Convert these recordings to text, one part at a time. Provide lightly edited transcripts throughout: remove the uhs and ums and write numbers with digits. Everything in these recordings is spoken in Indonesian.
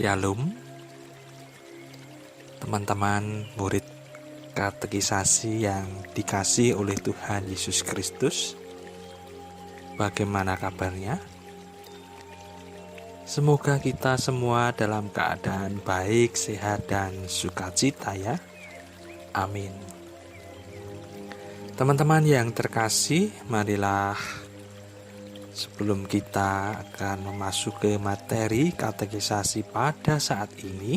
Shalom, teman-teman murid katekisasi yang dikasihi oleh Tuhan Yesus Kristus. Bagaimana kabarnya? Semoga kita semua dalam keadaan baik, sehat, dan sukacita ya. Amin. Teman-teman yang terkasih, marilah sebelum kita akan memasuki materi katekisasi pada saat ini,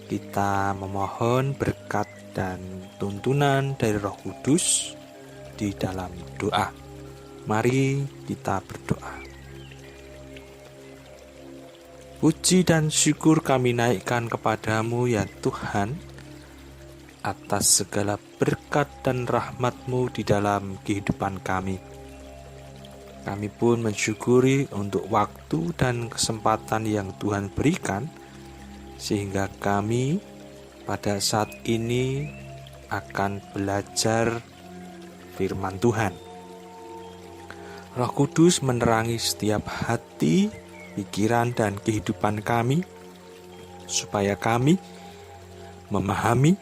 kita memohon berkat dan tuntunan dari Roh Kudus di dalam doa. Mari kita berdoa. Puji dan syukur kami naikkan kepadamu ya Tuhan, atas segala berkat dan rahmat-Mu di dalam kehidupan kami. Kami pun mensyukuri untuk waktu dan kesempatan yang Tuhan berikan, sehingga kami pada saat ini akan belajar firman Tuhan. Roh Kudus menerangi setiap hati, pikiran, dan kehidupan kami, supaya kami memahami,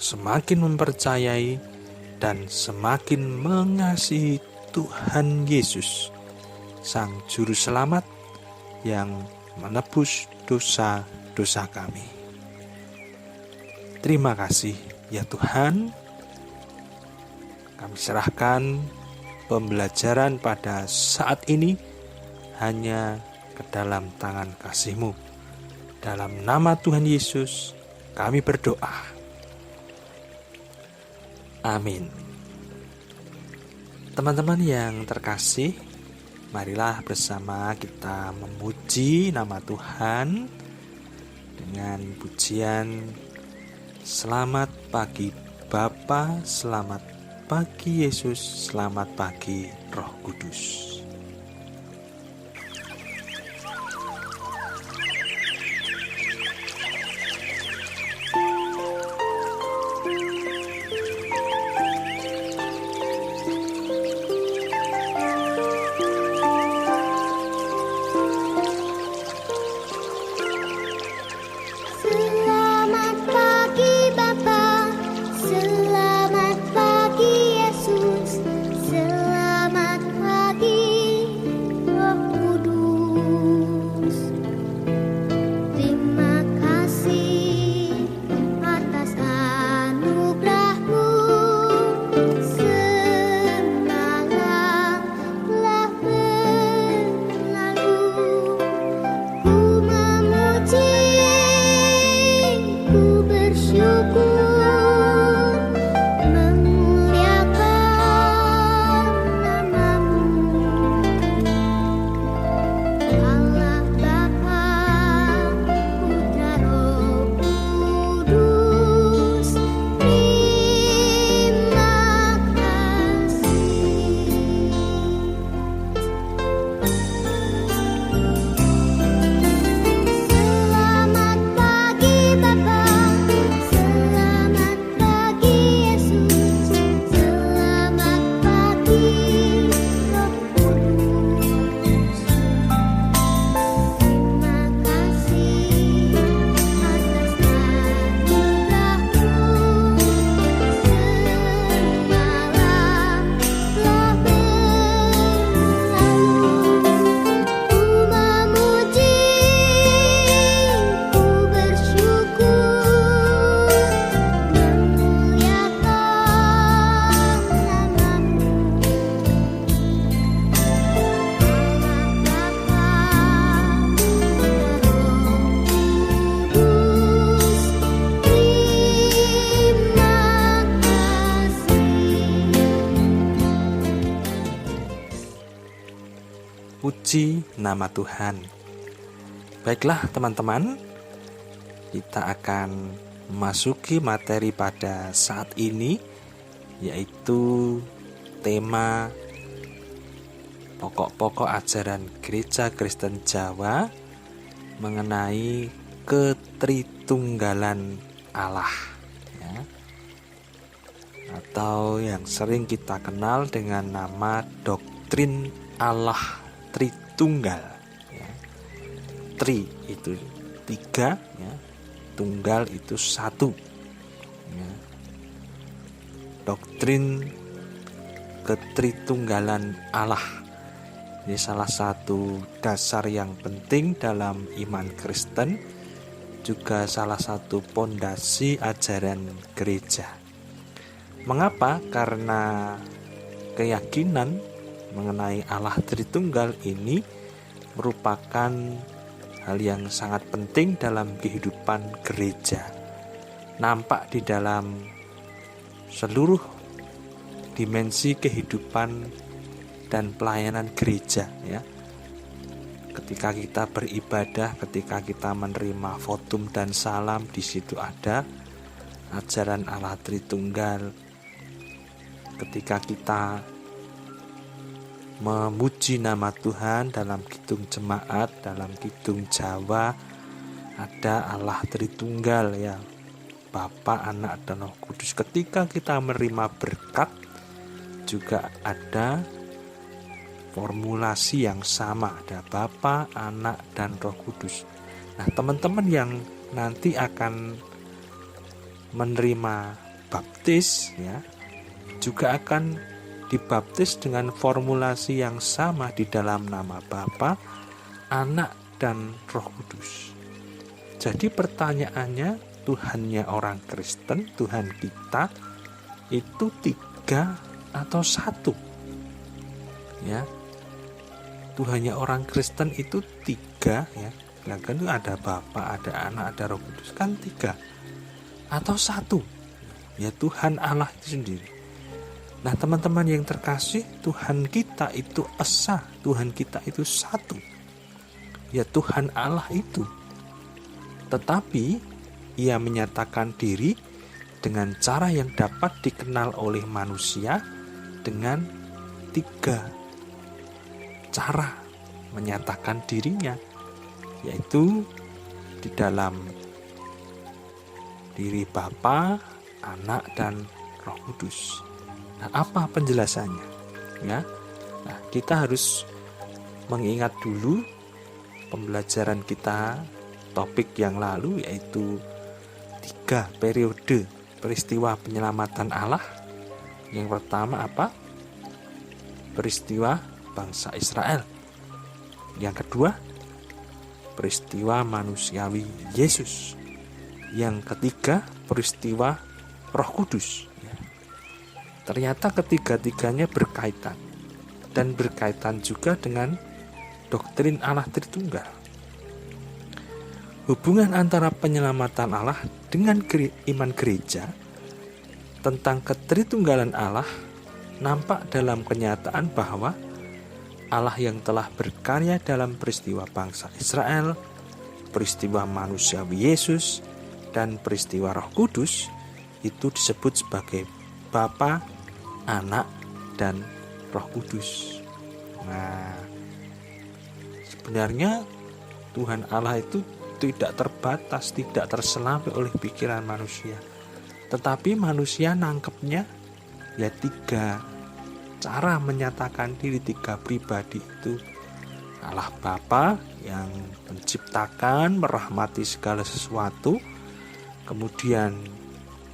semakin mempercayai, dan semakin mengasihi Tuhan Yesus, Sang Juru Selamat yang menebus dosa-dosa kami. Terima kasih ya Tuhan. Kami serahkan pembelajaran pada saat ini hanya ke dalam tangan kasih-Mu. Dalam nama Tuhan Yesus kami berdoa. Amin. Teman-teman yang terkasih, marilah bersama kita memuji nama Tuhan dengan pujian Selamat pagi Bapa, selamat pagi Yesus, selamat pagi Roh Kudus. Puji nama Tuhan. Baiklah teman-teman, kita akan memasuki materi pada saat ini, yaitu tema pokok-pokok ajaran Gereja Kristen Jawa mengenai ketritunggalan Allah ya, atau yang sering kita kenal dengan nama doktrin Allah Tritunggal ya. tri itu tiga, ya, tunggal itu satu, ya. Doktrin ketritunggalan Allah ini salah satu dasar yang penting dalam iman Kristen, juga salah satu pondasi ajaran gereja. Mengapa? Karena keyakinan mengenai Allah Tritunggal ini merupakan hal yang sangat penting dalam kehidupan gereja. Nampak di dalam seluruh dimensi kehidupan dan pelayanan gereja, ya. Ketika kita beribadah, ketika kita menerima votum dan salam, di situ ada ajaran Allah Tritunggal. Ketika kita memuji nama Tuhan dalam kidung jemaat, dalam kidung Jawa, ada Allah Tritunggal, ya, Bapa, Anak, dan Roh Kudus. Ketika kita menerima berkat, juga ada formulasi yang sama, ada Bapa, Anak, dan Roh Kudus. Nah, teman-teman yang nanti akan menerima baptis, ya, juga akan dibaptis dengan formulasi yang sama di dalam nama Bapa, Anak, dan Roh Kudus. Jadi pertanyaannya, Tuhannya orang Kristen, Tuhan kita itu tiga atau satu? Ya, Tuhannya orang Kristen itu tiga, ya. Kan itu ada Bapa, ada Anak, ada Roh Kudus, kan tiga atau satu? Ya, Tuhan Allah itu sendiri. Nah, teman-teman yang terkasih, Tuhan kita itu esa, Tuhan kita itu satu. Ya, Tuhan Allah itu. Tetapi Ia menyatakan diri dengan cara yang dapat dikenal oleh manusia dengan tiga cara menyatakan dirinya, yaitu di dalam diri Bapa, Anak, dan Roh Kudus. Nah, apa penjelasannya? Ya, nah, kita harus mengingat dulu pembelajaran kita topik yang lalu, yaitu 3 periode peristiwa penyelamatan Allah. Yang pertama apa? Peristiwa bangsa Israel. Yang kedua, peristiwa manusiawi Yesus. Yang ketiga, peristiwa Roh Kudus. Ternyata ketiga-tiganya berkaitan, dan berkaitan juga dengan doktrin Allah Tritunggal. Hubungan antara penyelamatan Allah dengan iman gereja tentang ketritunggalan Allah nampak dalam kenyataan bahwa Allah yang telah berkarya dalam peristiwa bangsa Israel, peristiwa manusiawi Yesus, dan peristiwa Roh Kudus itu disebut sebagai Bapa, Anak, dan Roh Kudus. Nah, sebenarnya Tuhan Allah itu tidak terbatas, tidak terselami oleh pikiran manusia. Tetapi manusia nangkepnya ya tiga cara menyatakan diri, tiga pribadi itu. Allah Bapa yang menciptakan, merahmati segala sesuatu. Kemudian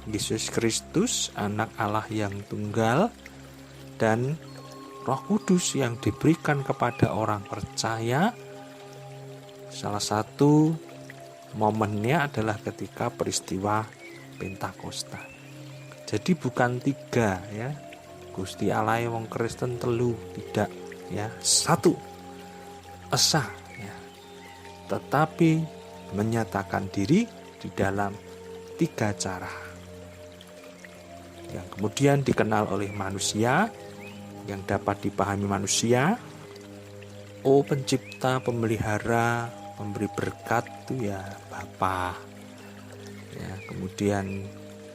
Yesus Kristus, anak Allah yang tunggal, dan Roh Kudus yang diberikan kepada orang percaya. Salah satu momennya adalah ketika peristiwa Pentakosta. Jadi bukan tiga, ya, Gusti Allah wong Kristen telu, tidak, ya, satu esa, ya, tetapi menyatakan diri di dalam tiga cara yang kemudian dikenal oleh manusia, yang dapat dipahami manusia. Oh, pencipta, pemelihara, pemberi berkat itu ya Bapa. Ya, kemudian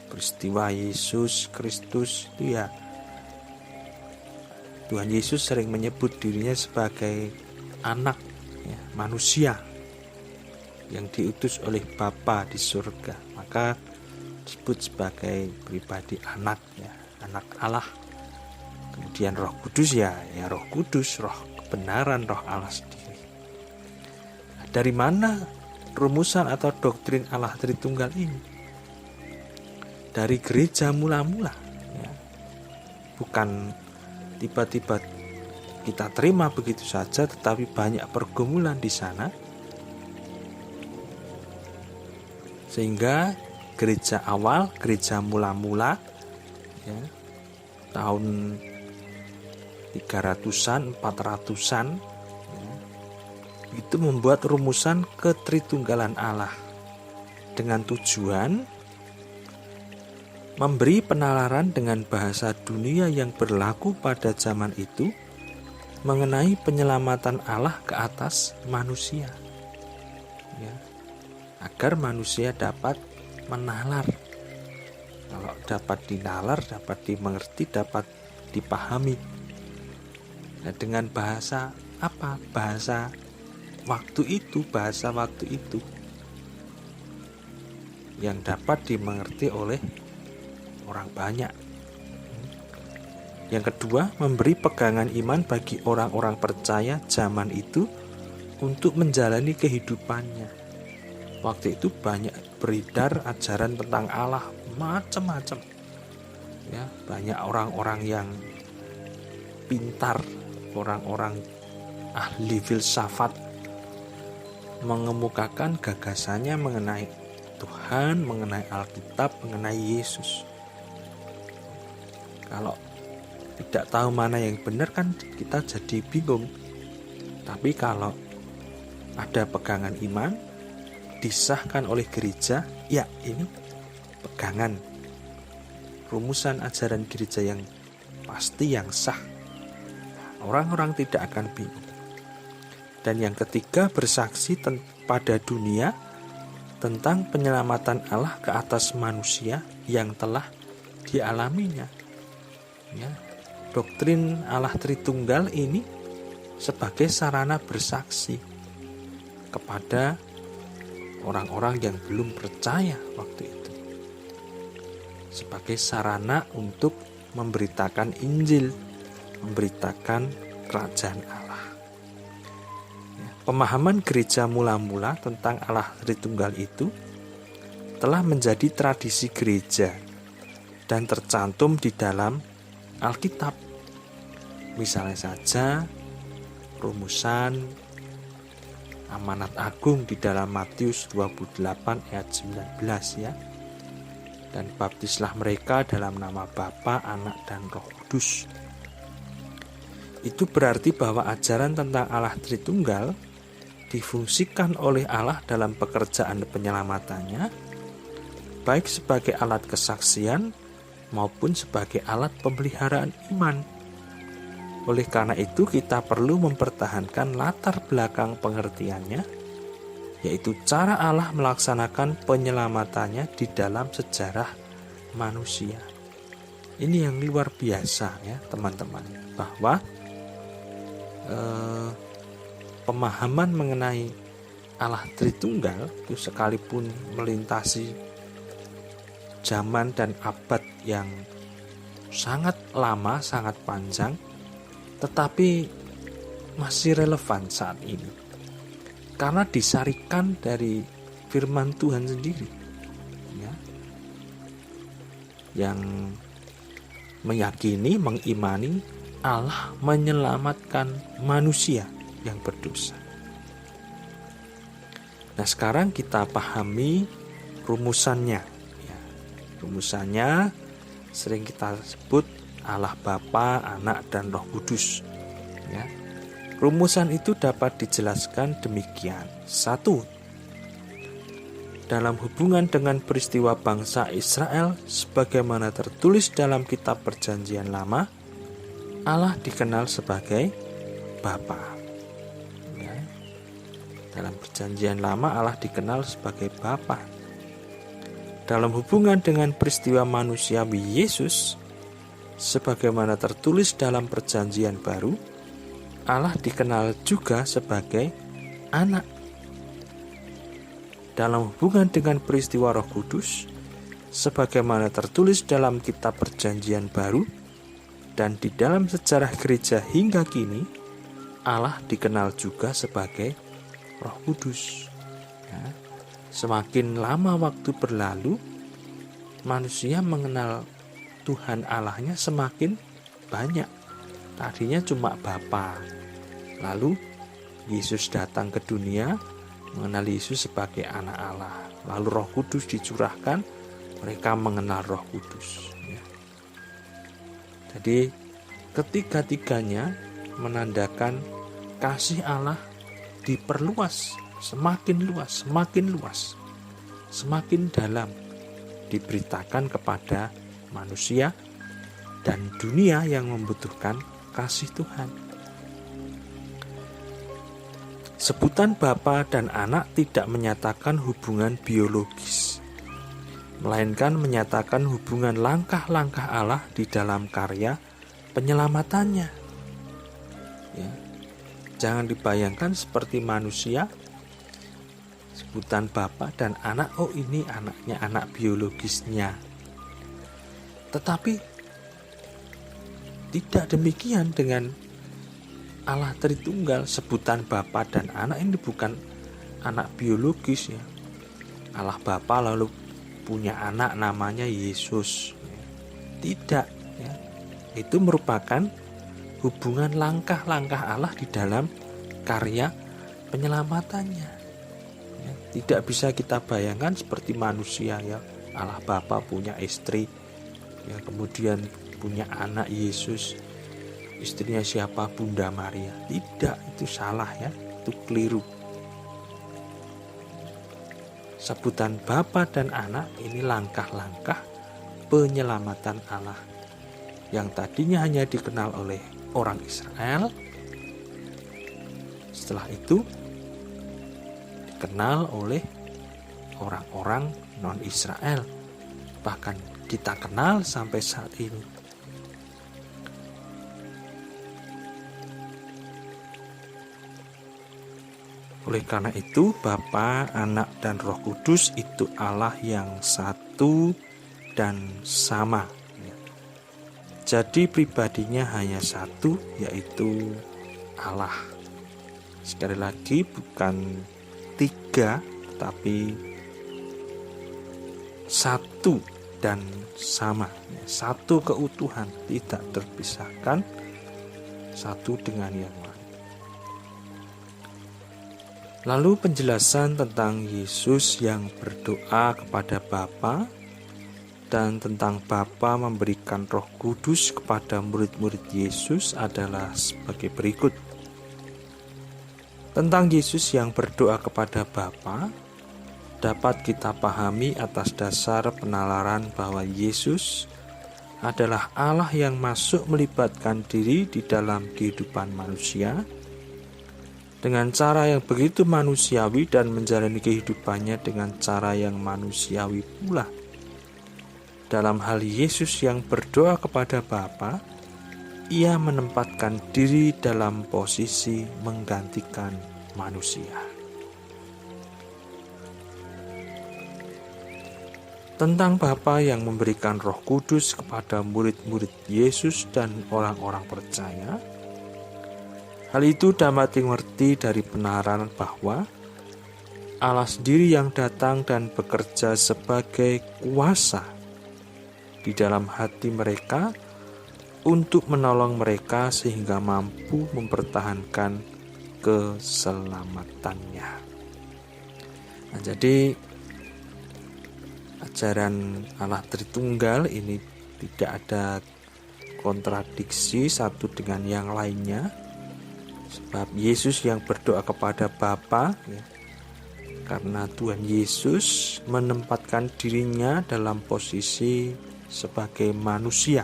peristiwa Yesus Kristus itu ya Tuhan Yesus sering menyebut dirinya sebagai anak, ya, manusia yang diutus oleh Bapa di surga. Maka disebut sebagai pribadi anak, ya, anak Allah. Kemudian Roh Kudus ya Roh Kudus, roh kebenaran, roh Allah sendiri. Nah, Dari mana rumusan atau doktrin Allah Tritunggal ini? Dari gereja mula-mula, ya. Bukan tiba-tiba kita terima begitu saja, tetapi banyak pergumulan di sana, sehingga gereja awal, gereja mula-mula, ya, tahun 300-an, 400-an, ya, itu membuat rumusan ketritunggalan Allah dengan tujuan memberi penalaran dengan bahasa dunia yang berlaku pada zaman itu mengenai penyelamatan Allah ke atas manusia, ya, agar manusia dapat menalar. Kalau dapat dinalar, dapat dimengerti, dapat dipahami. Nah, dengan bahasa apa? Bahasa waktu itu yang dapat dimengerti oleh orang banyak. Yang kedua, memberi pegangan iman bagi orang-orang percaya zaman itu untuk menjalani kehidupannya. Waktu itu banyak beredar ajaran tentang Allah macam-macam. Ya, banyak orang-orang yang pintar, orang-orang ahli filsafat mengemukakan gagasannya mengenai Tuhan, mengenai Alkitab, mengenai Yesus. Kalau tidak tahu mana yang benar kan kita jadi bingung. Tapi kalau ada pegangan iman disahkan oleh gereja, ya ini pegangan rumusan ajaran gereja yang pasti, yang sah. Orang-orang tidak akan bingung. Dan yang ketiga, bersaksi pada dunia tentang penyelamatan Allah ke atas manusia yang telah dialaminya. Ya, doktrin Allah Tritunggal ini sebagai sarana bersaksi kepada orang-orang yang belum percaya waktu itu, sebagai sarana untuk memberitakan Injil, memberitakan kerajaan Allah. Ya, pemahaman gereja mula-mula tentang Allah Tritunggal itu telah menjadi tradisi gereja dan tercantum di dalam Alkitab. Misalnya saja rumusan amanat agung di dalam Matius 28 ayat 19, ya. Dan baptislah mereka dalam nama Bapa, Anak, dan Roh Kudus. Itu berarti bahwa ajaran tentang Allah Tritunggal difungsikan oleh Allah dalam pekerjaan penyelamatannya, baik sebagai alat kesaksian maupun sebagai alat pemeliharaan iman. Oleh karena itu kita perlu mempertahankan latar belakang pengertiannya, yaitu cara Allah melaksanakan penyelamatannya di dalam sejarah manusia. Ini yang luar biasa, ya teman-teman, bahwa pemahaman mengenai Allah Tritunggal itu sekalipun melintasi zaman dan abad yang sangat lama, sangat panjang, tetapi masih relevan saat ini karena disarikan dari firman Tuhan sendiri, ya, yang meyakini, mengimani Allah menyelamatkan manusia yang berdosa. Nah, sekarang kita pahami rumusannya. Rumusannya sering kita sebut Allah Bapa, Anak, dan Roh Kudus. Ya. Rumusan itu dapat dijelaskan demikian. 1. Dalam hubungan dengan peristiwa bangsa Israel, sebagaimana tertulis dalam kitab Perjanjian Lama, Allah dikenal sebagai Bapa. Ya. Dalam Perjanjian Lama Allah dikenal sebagai Bapa. Dalam hubungan dengan peristiwa manusiawi Yesus, sebagaimana tertulis dalam Perjanjian Baru, Allah dikenal juga sebagai Anak. Dalam hubungan dengan peristiwa Roh Kudus, sebagaimana tertulis dalam kitab Perjanjian Baru, dan di dalam sejarah gereja hingga kini, Allah dikenal juga sebagai Roh Kudus. Ya. Semakin lama waktu berlalu, manusia mengenal Tuhan Allahnya semakin banyak. Tadinya cuma Bapa. Lalu Yesus datang ke dunia, mengenal Yesus sebagai anak Allah. Lalu Roh Kudus dicurahkan, mereka mengenal Roh Kudus. Ya. Jadi ketiga-tiganya menandakan kasih Allah diperluas, semakin luas, semakin dalam diberitakan kepada manusia dan dunia yang membutuhkan kasih Tuhan. Sebutan Bapa dan Anak tidak menyatakan hubungan biologis, melainkan menyatakan hubungan langkah-langkah Allah di dalam karya penyelamatannya. Ya. Jangan dibayangkan seperti manusia, sebutan Bapa dan Anak, oh ini anaknya, anak biologisnya. Tetapi tidak demikian dengan Allah Tritunggal. Sebutan Bapa dan Anak ini bukan anak biologis ya. Allah Bapa lalu punya anak namanya Yesus. Tidak ya. Itu merupakan hubungan langkah-langkah Allah di dalam karya penyelamatannya. Ya, tidak bisa kita bayangkan seperti manusia ya. Allah Bapa punya istri, ya, kemudian punya anak Yesus. Istrinya siapa? Bunda Maria. Tidak, itu salah ya, itu keliru. Sebutan Bapa dan Anak ini langkah-langkah penyelamatan Allah yang tadinya hanya dikenal oleh orang Israel, setelah itu dikenal oleh orang-orang non-Israel, bahkan kita kenal sampai saat ini. Oleh karena itu, Bapa, Anak, dan Roh Kudus itu Allah yang satu dan sama. Jadi pribadinya hanya satu, yaitu Allah. Sekali lagi bukan tiga, tapi satu dan sama. Satu keutuhan, tidak terpisahkan satu dengan yang lain. Lalu penjelasan tentang Yesus yang berdoa kepada Bapa dan tentang Bapa memberikan Roh Kudus kepada murid-murid Yesus adalah sebagai berikut. Tentang Yesus yang berdoa kepada Bapa dapat kita pahami atas dasar penalaran bahwa Yesus adalah Allah yang masuk melibatkan diri di dalam kehidupan manusia dengan cara yang begitu manusiawi dan menjalani kehidupannya dengan cara yang manusiawi pula. Dalam hal Yesus yang berdoa kepada Bapa, ia menempatkan diri dalam posisi menggantikan manusia. Tentang Bapa yang memberikan Roh Kudus kepada murid-murid Yesus dan orang-orang percaya, hal itu dapat dimengerti dari penalaran bahwa Allah sendiri yang datang dan bekerja sebagai kuasa di dalam hati mereka untuk menolong mereka sehingga mampu mempertahankan keselamatannya. Nah, jadi ajaran Allah Tritunggal ini tidak ada kontradiksi satu dengan yang lainnya, sebab Yesus yang berdoa kepada Bapa ya, karena Tuhan Yesus menempatkan dirinya dalam posisi sebagai manusia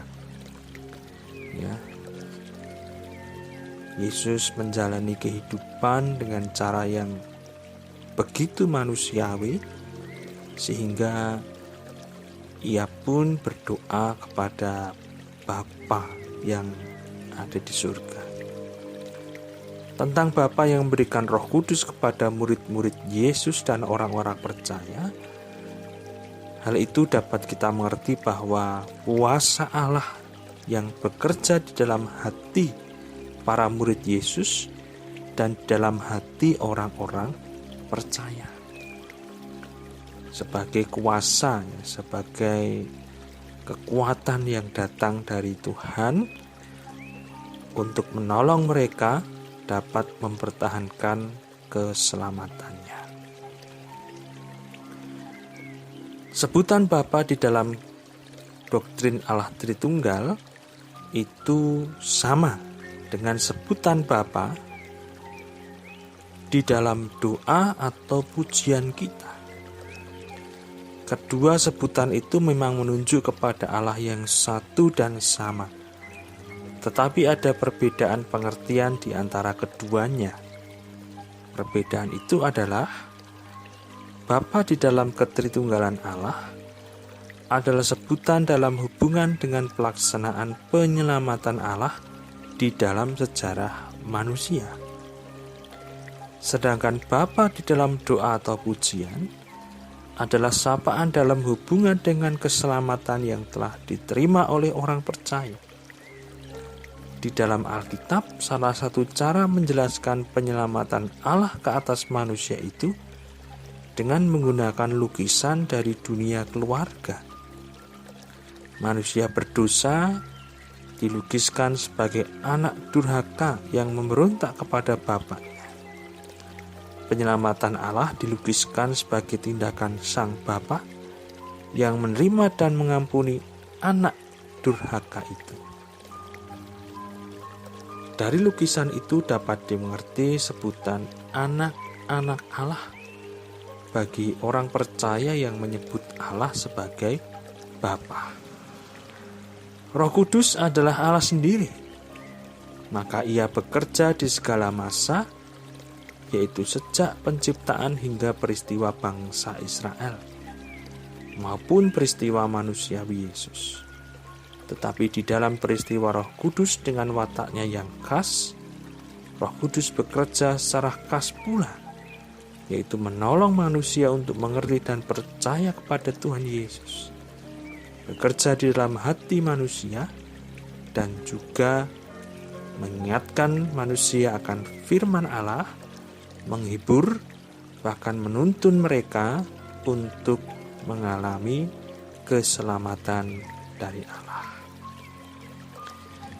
ya. Yesus menjalani kehidupan dengan cara yang begitu manusiawi sehingga ia pun berdoa kepada Bapa yang ada di surga. Tentang Bapa yang memberikan Roh Kudus kepada murid-murid Yesus dan orang-orang percaya, hal itu dapat kita mengerti bahwa kuasa Allah yang bekerja di dalam hati para murid Yesus dan dalam hati orang-orang percaya. Sebagai kuasa, sebagai kekuatan yang datang dari Tuhan untuk menolong mereka dapat mempertahankan keselamatannya. Sebutan Bapa di dalam doktrin Allah Tritunggal itu sama dengan sebutan Bapa di dalam doa atau pujian kita. Kedua sebutan itu memang menunjuk kepada Allah yang satu dan sama. Tetapi ada perbedaan pengertian di antara keduanya. Perbedaan itu adalah Bapa di dalam ketritunggalan Allah adalah sebutan dalam hubungan dengan pelaksanaan penyelamatan Allah di dalam sejarah manusia. Sedangkan Bapa di dalam doa atau pujian adalah sapaan dalam hubungan dengan keselamatan yang telah diterima oleh orang percaya. Di dalam Alkitab, salah satu cara menjelaskan penyelamatan Allah ke atas manusia itu dengan menggunakan lukisan dari dunia keluarga. Manusia berdosa dilukiskan sebagai anak durhaka yang memberontak kepada Bapa. Penyelamatan Allah dilukiskan sebagai tindakan Sang Bapa yang menerima dan mengampuni anak durhaka itu. Dari lukisan itu dapat dimengerti sebutan anak-anak Allah bagi orang percaya yang menyebut Allah sebagai Bapa. Roh Kudus adalah Allah sendiri, maka Ia bekerja di segala masa, yaitu sejak penciptaan hingga peristiwa bangsa Israel maupun peristiwa manusiawi Yesus. Tetapi di dalam peristiwa Roh Kudus dengan wataknya yang khas, Roh Kudus bekerja secara khas pula, yaitu menolong manusia untuk mengerti dan percaya kepada Tuhan Yesus, bekerja di dalam hati manusia, dan juga mengingatkan manusia akan firman Allah, menghibur, bahkan menuntun mereka untuk mengalami keselamatan dari Allah.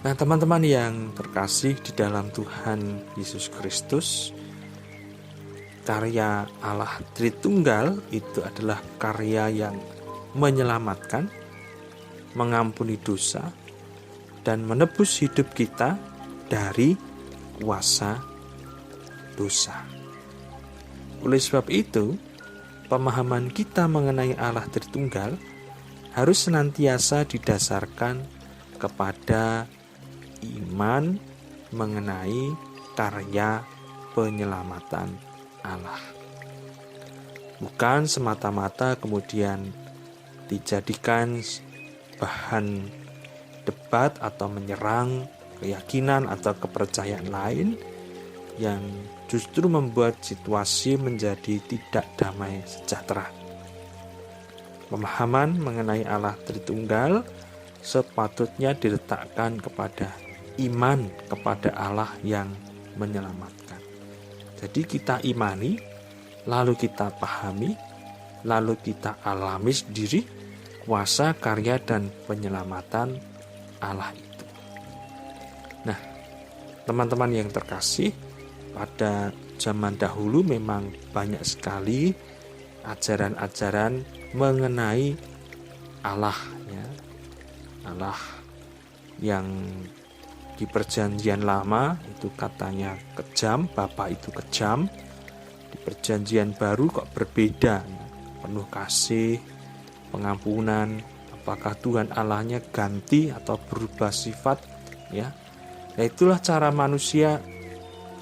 Nah, teman-teman yang terkasih di dalam Tuhan Yesus Kristus, karya Allah Tritunggal itu adalah karya yang menyelamatkan, mengampuni dosa, dan menebus hidup kita dari kuasa dosa. Oleh sebab itu, pemahaman kita mengenai Allah Tritunggal harus senantiasa didasarkan kepada iman mengenai karya penyelamatan Allah. Bukan semata-mata kemudian dijadikan bahan debat atau menyerang keyakinan atau kepercayaan lain yang justru membuat situasi menjadi tidak damai sejahtera. Pemahaman mengenai Allah Tritunggal sepatutnya diletakkan kepada iman kepada Allah yang menyelamatkan. Jadi kita imani, lalu kita pahami, lalu kita alami sendiri kuasa, karya, dan penyelamatan Allah itu. Nah, teman-teman yang terkasih, pada zaman dahulu memang banyak sekali ajaran-ajaran mengenai Allah, ya. Allah yang di perjanjian lama itu katanya kejam, Bapa itu kejam. Di perjanjian baru kok berbeda, ya. Penuh kasih, pengampunan. Apakah Tuhan Allahnya ganti atau berubah sifat, ya? Nah, itulah cara manusia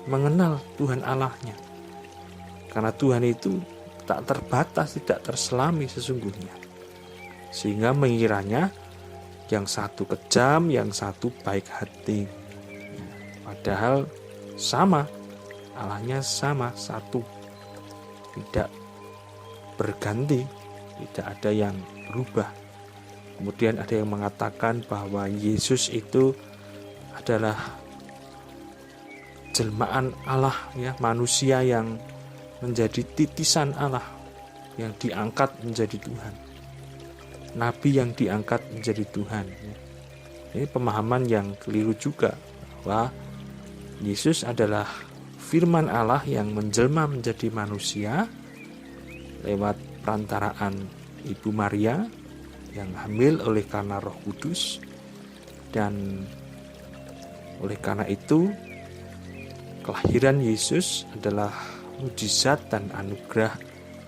mengenal Tuhan Allahnya. Karena Tuhan itu tak terbatas, tidak terselami sesungguhnya. Sehingga mengiranya yang satu kejam, yang satu baik hati. Padahal sama, Allahnya sama, satu. Tidak berganti, tidak ada yang berubah. Kemudian ada yang mengatakan bahwa Yesus itu adalah penjelmaan Allah, ya, manusia yang menjadi titisan Allah, yang diangkat menjadi Tuhan, nabi yang diangkat menjadi Tuhan. Ini pemahaman yang keliru juga, bahwa Yesus adalah firman Allah yang menjelma menjadi manusia lewat perantaraan Ibu Maria yang hamil oleh karena Roh Kudus, dan oleh karena itu kelahiran Yesus adalah mujizat dan anugerah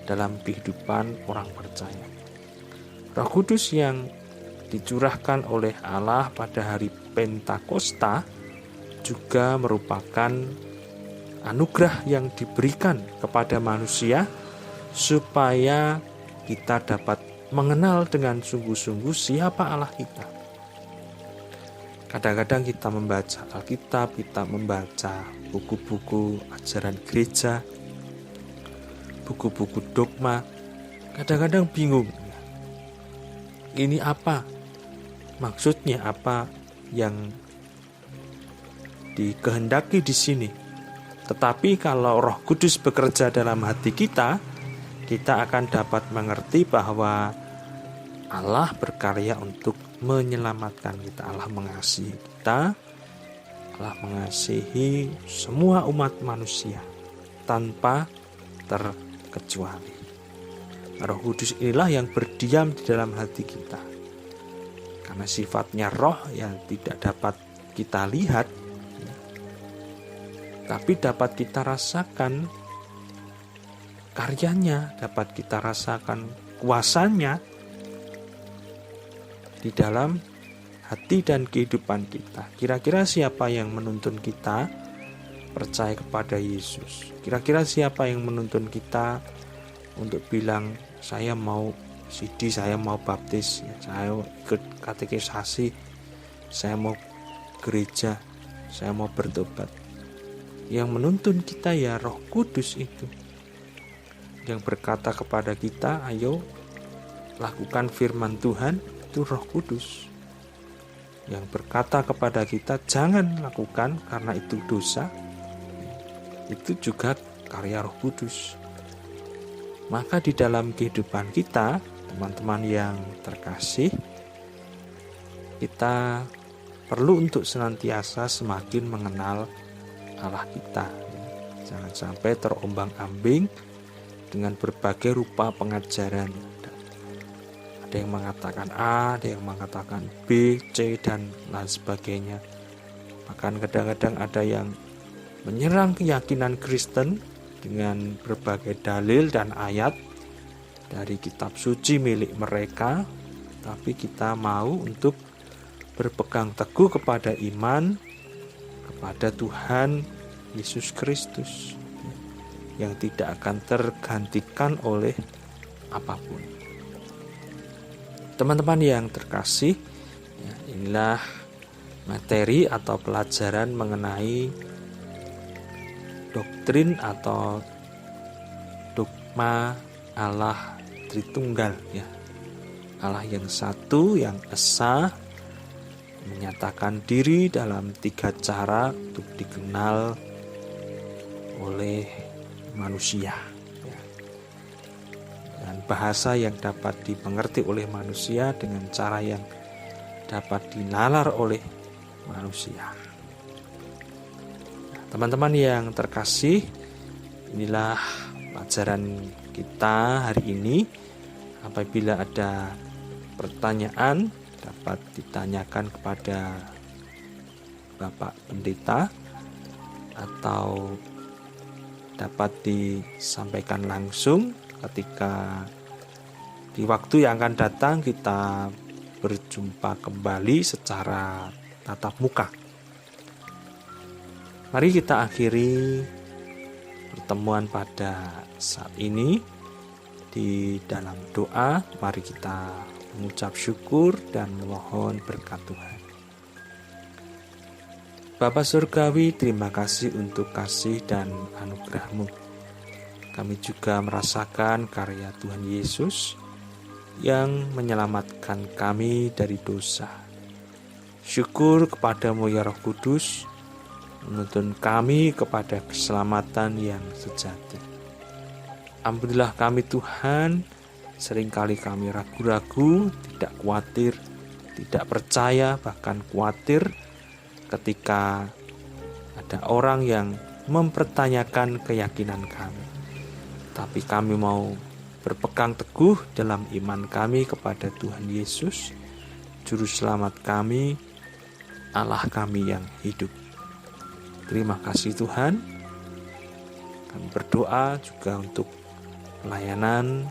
dalam kehidupan orang percaya. Roh Kudus yang dicurahkan oleh Allah pada hari Pentakosta juga merupakan anugerah yang diberikan kepada manusia supaya kita dapat mengenal dengan sungguh-sungguh siapa Allah kita. Kadang-kadang kita membaca Alkitab, kita membaca buku-buku ajaran gereja, buku-buku dogma, kadang-kadang bingung. Ini apa? Maksudnya apa yang dikehendaki di sini? Tetapi kalau Roh Kudus bekerja dalam hati kita akan dapat mengerti bahwa Allah berkarya untuk menyelamatkan kita. Allah mengasihi kita. Allah mengasihi semua umat manusia tanpa terkecuali. Roh Kudus inilah yang berdiam di dalam hati kita. Karena sifatnya roh yang tidak dapat kita lihat, tapi dapat kita rasakan karyanya, dapat kita rasakan kuasanya di dalam hati dan kehidupan kita. Kira-kira siapa yang menuntun kita percaya kepada Yesus? Kira-kira siapa yang menuntun kita untuk bilang, saya mau sidi, saya mau baptis, saya ikut katekisasi, saya mau gereja, saya mau bertobat? Yang menuntun kita ya Roh Kudus itu, yang berkata kepada kita, ayo lakukan firman Tuhan, itu Roh Kudus. Yang berkata kepada kita, jangan lakukan karena itu dosa, itu juga karya Roh Kudus. Maka di dalam kehidupan kita, teman-teman yang terkasih, kita perlu untuk senantiasa semakin mengenal Allah kita. Jangan sampai terombang-ambing dengan berbagai rupa pengajaran. Ada yang mengatakan A, ada yang mengatakan B, C, dan lain sebagainya. Bahkan kadang-kadang ada yang menyerang keyakinan Kristen dengan berbagai dalil dan ayat dari kitab suci milik mereka, tapi kita mau untuk berpegang teguh kepada iman kepada Tuhan Yesus Kristus yang tidak akan tergantikan oleh apapun. Teman-teman yang terkasih, inilah materi atau pelajaran mengenai doktrin atau dogma Allah Tritunggal, ya. Allah yang satu, yang esa, menyatakan diri dalam 3 cara untuk dikenal oleh manusia, ya. Dan bahasa yang dapat dimengerti oleh manusia dengan cara yang dapat dinalar oleh manusia. Teman-teman yang terkasih, inilah pelajaran kita hari ini. Apabila ada pertanyaan, dapat ditanyakan kepada Bapak Pendeta atau dapat disampaikan langsung ketika di waktu yang akan datang kita berjumpa kembali secara tatap muka. Mari kita akhiri pertemuan pada saat ini di dalam doa. Mari kita mengucap syukur dan memohon berkat Tuhan. Bapa Surgawi, terima kasih untuk kasih dan anugerah-Mu. Kami juga merasakan karya Tuhan Yesus yang menyelamatkan kami dari dosa. Syukur kepadamu ya Roh Kudus, menuntun kami kepada keselamatan yang sejati. Ampunilah kami Tuhan, seringkali kami ragu-ragu, tidak khawatir, tidak percaya, bahkan khawatir ketika ada orang yang mempertanyakan keyakinan kami. Tapi kami mau berpegang teguh dalam iman kami kepada Tuhan Yesus, Juru Selamat kami, Allah kami yang hidup. Terima kasih Tuhan. Kami berdoa juga untuk pelayanan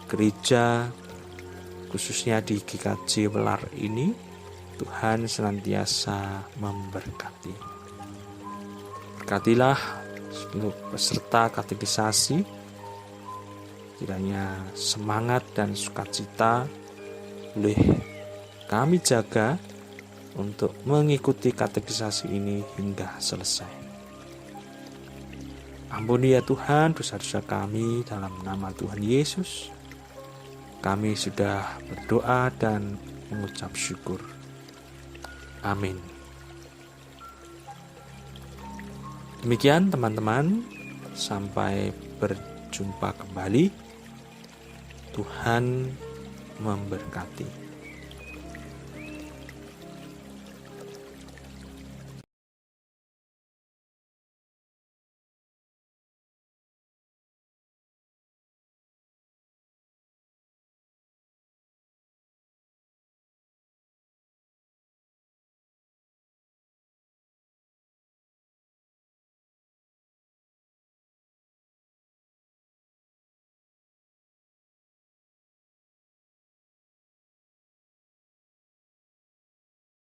gereja, khususnya di GKJ Welar ini. Tuhan senantiasa memberkati. Berkatilah seluruh peserta katekisasi, kiranya semangat dan sukacita boleh kami jaga untuk mengikuti katekisasi ini hingga selesai. Ampuni ya Tuhan dosa-dosa kami dalam nama Tuhan Yesus. Kami sudah berdoa dan mengucap syukur. Amin. Demikian teman-teman, sampai berjumpa kembali. Tuhan memberkati.